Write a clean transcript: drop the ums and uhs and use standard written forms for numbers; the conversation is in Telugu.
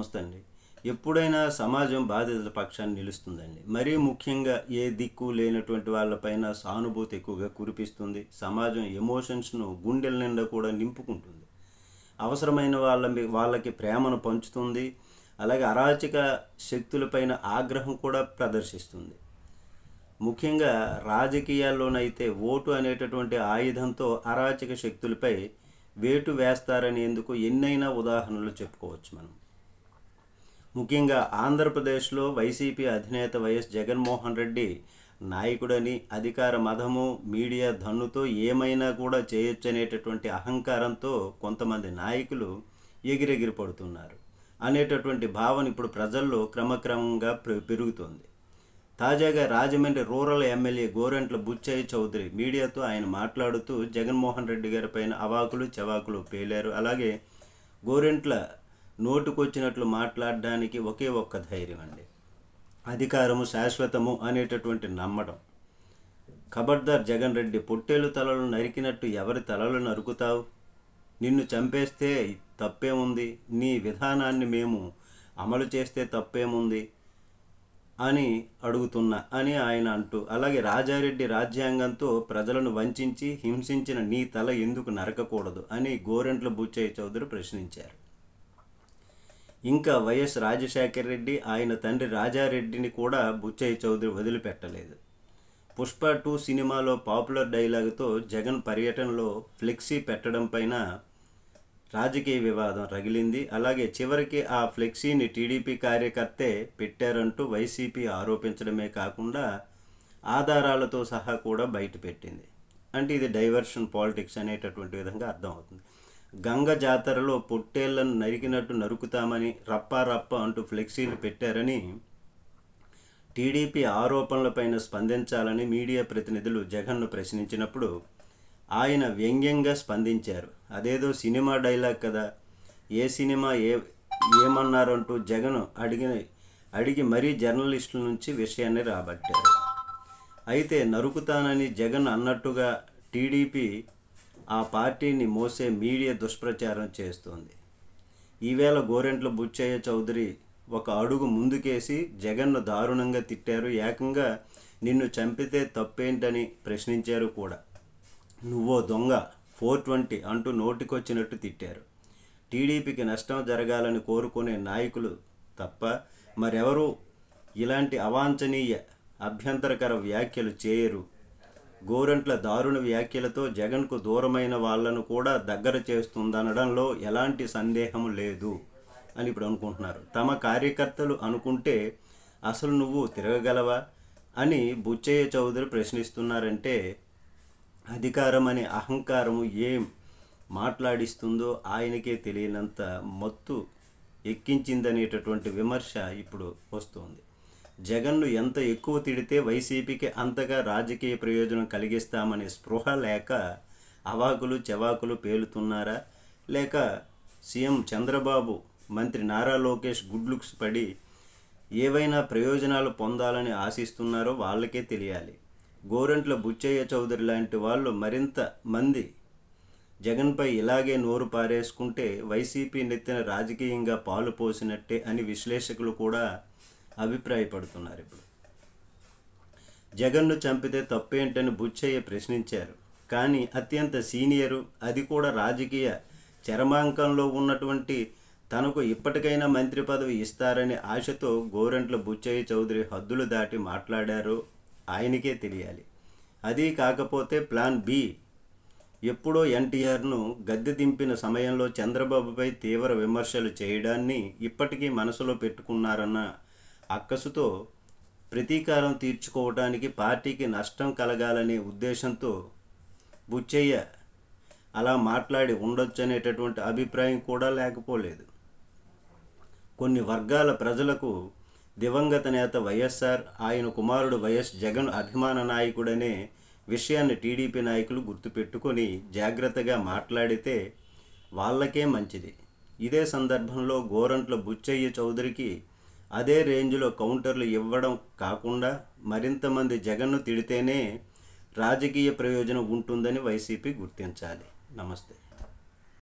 నమస్తే అండి. ఎప్పుడైనా సమాజం బాధితుల పక్షాన్ని నిలుస్తుందండి. మరీ ముఖ్యంగా ఏ దిక్కు లేనటువంటి వాళ్ళపైన సానుభూతి ఎక్కువగా కురిపిస్తుంది. సమాజం ఎమోషన్స్‌ను గుండెల నిండా కూడా నింపుకుంటుంది. అవసరమైన వాళ్ళకి ప్రేమను పంచుతుంది. అలాగే అరాచక శక్తులపైన ఆగ్రహం కూడా ప్రదర్శిస్తుంది. ముఖ్యంగా రాజకీయాల్లోనైతే ఓటు అనేటటువంటి ఆయుధంతో అరాచక శక్తులపై వేటు వేస్తారనేందుకు ఎన్నైనా ఉదాహరణలు చెప్పుకోవచ్చు మనం. ముఖ్యంగా ఆంధ్రప్రదేశ్లో వైసీపీ అధినేత వైఎస్ జగన్మోహన్ రెడ్డి నాయకుడని, అధికార మదము, మీడియా దన్నుతో ఏమైనా కూడా చేయొచ్చనేటటువంటి అహంకారంతో కొంతమంది నాయకులు ఎగిరెగిరి పడుతున్నారు అనేటటువంటి భావన ఇప్పుడు ప్రజల్లో క్రమక్రమంగా పెరుగుతోంది. తాజాగా రాజమండ్రి రూరల్ ఎమ్మెల్యే గోరంట్ల బుచ్చయ్య చౌదరి మీడియాతో ఆయన మాట్లాడుతూ జగన్మోహన్ రెడ్డి గారి పైన అవాకులు చవాకులు పేలారు. అలాగే గోరెంట్ల నోటుకొచ్చినట్లు మాట్లాడడానికి ఒకే ఒక్క ధైర్యం అండి, అధికారము శాశ్వతము అనేటటువంటి నమ్మడం. ఖబర్దార్ జగన్ రెడ్డి, పొట్టేలు తలలు నరికినట్టు ఎవరి తలలు నరుకుతావు? నిన్ను చంపేస్తే తప్పేముంది? నీ విధానాన్ని మేము అమలు చేస్తే తప్పేముంది అని అడుగుతున్నా అని ఆయన అంటూ, అలాగే రాజారెడ్డి రాజ్యాంగంతో ప్రజలను వంచించి హింసించిన నీ తల ఎందుకు నరకకూడదు అని గోరెంట్ల బుచ్చయ్య చౌదరి ప్రశ్నించారు. ఇంకా వైఎస్ రాజశేఖర రెడ్డి, ఆయన తండ్రి రాజారెడ్డిని కూడా బుచ్చయ్య చౌదరి వదిలిపెట్టలేదు. పుష్ప 2 సినిమాలో పాపులర్ డైలాగుతో జగన్ పర్యటనలో ఫ్లెక్సీ పెట్టడం పైన రాజకీయ వివాదం రగిలింది. అలాగే చివరికి ఆ ఫ్లెక్సీని టీడీపీ కార్యకర్తే పెట్టారంటూ వైసీపీ ఆరోపించడమే కాకుండా ఆధారాలతో సహా కూడా బయటపెట్టింది. అంటే ఇది డైవర్షన్ పాలిటిక్స్ అనేటటువంటి విధంగా అర్థమవుతుంది. గంగ జాతరలో పొట్టేళ్లను నరికినట్టు నరుకుతామని రప్ప అంటూ ఫ్లెక్సీలు పెట్టారని టీడీపీ ఆరోపణలపైన స్పందించాలని మీడియా ప్రతినిధులు జగన్ను ప్రశ్నించినప్పుడు ఆయన వ్యంగ్యంగా స్పందించారు. అదేదో సినిమా డైలాగ్ కదా, ఏ సినిమా ఏమన్నారంటూ జగన్ అడిగి మరీ జర్నలిస్టుల నుంచి విషయాన్ని రాబట్టారు. అయితే నరుకుతానని జగన్ అన్నట్టుగా టీడీపీ ఆ పార్టీని మోసే మీడియా దుష్ప్రచారం చేస్తోంది. ఈవేళ గోరెంట్ల బుచ్చయ్య చౌదరి ఒక అడుగు ముందుకేసి జగన్ను దారుణంగా తిట్టారు. ఏకంగా నిన్ను చంపితే తప్పేంటని ప్రశ్నించారు కూడా. నువ్వో దొంగ 420 అంటూ నోటికొచ్చినట్టు తిట్టారు. టీడీపీకి నష్టం జరగాలని కోరుకునే నాయకులు తప్ప మరెవరూ ఇలాంటి అవాంఛనీయ అభ్యంతరకర వ్యాఖ్యలు చేయరు. గోరంట్ల దారుణ వ్యాఖ్యలతో జగన్కు దూరమైన వాళ్లను కూడా దగ్గర చేస్తుందనడంలో ఎలాంటి సందేహం లేదు అని ఇప్పుడు అనుకుంటున్నారు. తమ కార్యకర్తలు అనుకుంటే అసలు నువ్వు తిరగగలవా అని బుచ్చయ్య చౌదరి ప్రశ్నిస్తున్నారంటే అధికారం అనే అహంకారము ఏం మాట్లాడిస్తుందో ఆయనకే తెలియనంత మత్తు ఎక్కించిందనేటటువంటి విమర్శ ఇప్పుడు వస్తోంది. జగన్ను ఎంత ఎక్కువ తిడితే వైసీపీకి అంతగా రాజకీయ ప్రయోజనం కలిగిస్తామనే స్పృహ లేక అవాకులు చెవాకులు పేలుతున్నారా, లేక సీఎం చంద్రబాబు, మంత్రి నారా లోకేష్ గుడ్ లుక్స్ పడి ఏవైనా ప్రయోజనాలు పొందాలని ఆశిస్తున్నారో వాళ్ళకే తెలియాలి. గోరంట్ల బుచ్చయ్య చౌదరి లాంటి వాళ్ళు మరింత మంది జగన్పై ఇలాగే నోరు పారేసుకుంటే వైసీపీ నెత్తిన రాజకీయంగా పాలు పోసినట్టే అని విశ్లేషకులు కూడా అభిప్రాయపడుతున్నారు. ఇప్పుడు జగన్ను చంపితే తప్పేంటని బుచ్చయ్య ప్రశ్నించారు. కానీ అత్యంత సీనియరు, అది కూడా రాజకీయ చరమాంకంలో ఉన్నటువంటి తనకు ఇప్పటికైనా మంత్రి పదవి ఇస్తారనే ఆశతో గోరంట్ల బుచ్చయ్య చౌదరి హద్దులు దాటి మాట్లాడారో ఆయనకే తెలియాలి. అది కాకపోతే ప్లాన్ బి ఎప్పుడో ఎన్టీఆర్ను గద్దె దింపిన సమయంలో చంద్రబాబుపై తీవ్ర విమర్శలు చేయడాన్ని ఇప్పటికీ మనసులో పెట్టుకున్నారన్న అక్కసుతో ప్రతీకారం తీర్చుకోవడానికి పార్టీకి నష్టం కలగాలనే ఉద్దేశంతో బుచ్చయ్య అలా మాట్లాడి ఉండొచ్చనేటటువంటి అభిప్రాయం కూడా లేకపోలేదు. కొన్ని వర్గాల ప్రజలకు దివంగత నేత వైఎస్ఆర్, ఆయన కుమారుడు వైఎస్ జగన్ అభిమాన నాయకుడనే విషయాన్ని టీడీపీ నాయకులు గుర్తుపెట్టుకొని జాగ్రత్తగా మాట్లాడితే వాళ్ళకే మంచిది. ఇదే సందర్భంలో గోరంట్ల బుచ్చయ్య చౌదరికి అదే రేంజ్లో కౌంటర్లు ఇవ్వడం కాకుండా మరింతమంది జగన్ను తిడితేనే రాజకీయ ప్రయోజనం ఉంటుందని వైసీపీ గుర్తించాలి. నమస్తే.